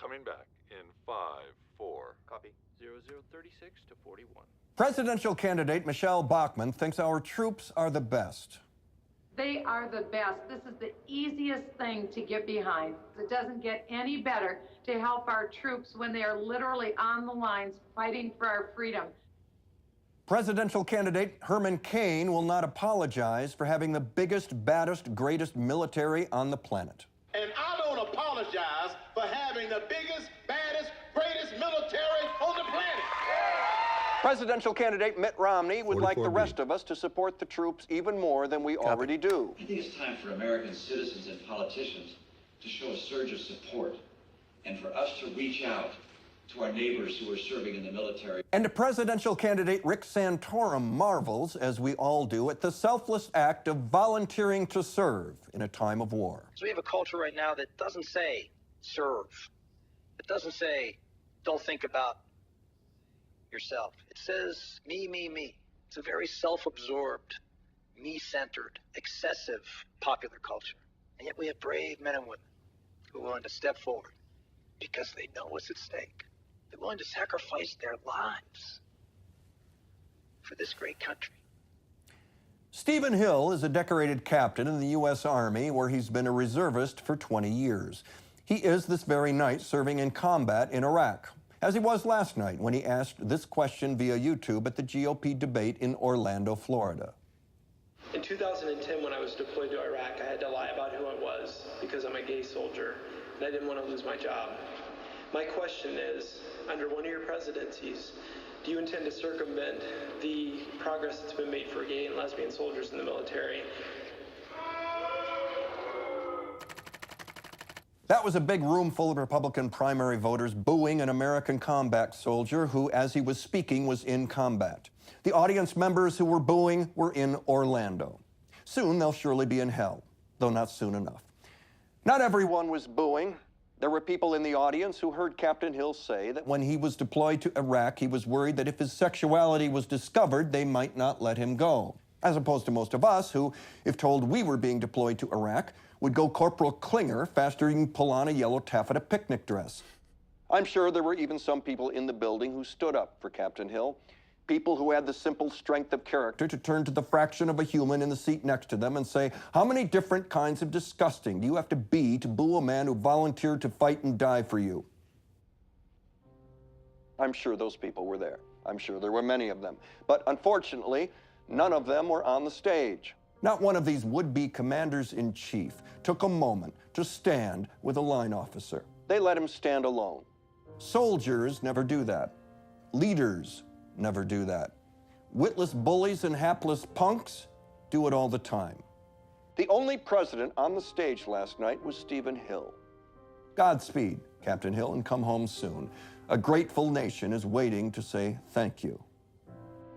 coming back in 5, 4. Copy. 0036 to 41. Presidential candidate Michelle Bachmann thinks our troops are the best. They are the best. This is the easiest thing to get behind. It doesn't get any better to help our troops when they are literally on the lines fighting for our freedom. Presidential candidate Herman Cain will not apologize for having the biggest, baddest, greatest military on the planet. And I don't apologize for having the biggest, baddest, greatest military on the planet. Presidential candidate Mitt Romney would like the 44B. rest of us to support the troops even more than we already do. I think it's time for American citizens and politicians to show a surge of support and for us to reach out to our neighbors who are serving in the military. And presidential candidate Rick Santorum marvels, as we all do, at the selfless act of volunteering to serve in a time of war. So we have a culture right now that doesn't say serve. It doesn't say don't think about yourself. It says me, me, me. It's a very self-absorbed, me-centered, excessive popular culture. And yet we have brave men and women who are willing to step forward because they know what's at stake. They're willing to sacrifice their lives for this great country. Stephen Hill is a decorated captain in the U.S. Army, where he's been a reservist for 20 years. He is this very night serving in combat in Iraq, as he was last night when he asked this question via YouTube at the GOP debate in Orlando, Florida. In 2010, when I was deployed to Iraq, I had to lie about who I was because I'm a gay soldier, and I didn't want to lose my job. My question is, under one of your presidencies, do you intend to circumvent the progress that's been made for gay and lesbian soldiers in the military? That was a big room full of Republican primary voters booing an American combat soldier who, as he was speaking, was in combat. The audience members who were booing were in Orlando. Soon they'll surely be in hell, though not soon enough. Not everyone was booing. There were people in the audience who heard Captain Hill say that when he was deployed to Iraq, he was worried that if his sexuality was discovered, they might not let him go. As opposed to most of us who, if told we were being deployed to Iraq, would go Corporal Klinger faster than you can pull on a yellow taffeta picnic dress. I'm sure there were even some people in the building who stood up for Captain Hill, people who had the simple strength of character to turn to the fraction of a human in the seat next to them and say, how many different kinds of disgusting do you have to be to boo a man who volunteered to fight and die for you? I'm sure those people were there. I'm sure there were many of them. But unfortunately, none of them were on the stage. Not one of these would-be commanders-in-chief took a moment to stand with a line officer. They let him stand alone. Soldiers never do that. Leaders never do that. Witless bullies and hapless punks do it all the time. The only president on the stage last night was Stephen Hill. Godspeed, Captain Hill, and come home soon. A grateful nation is waiting to say thank you.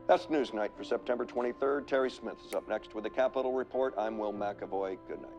That's Newsnight for September 23rd. Terry Smith is up next with the Capitol Report. I'm Will Mcavoy. Good night.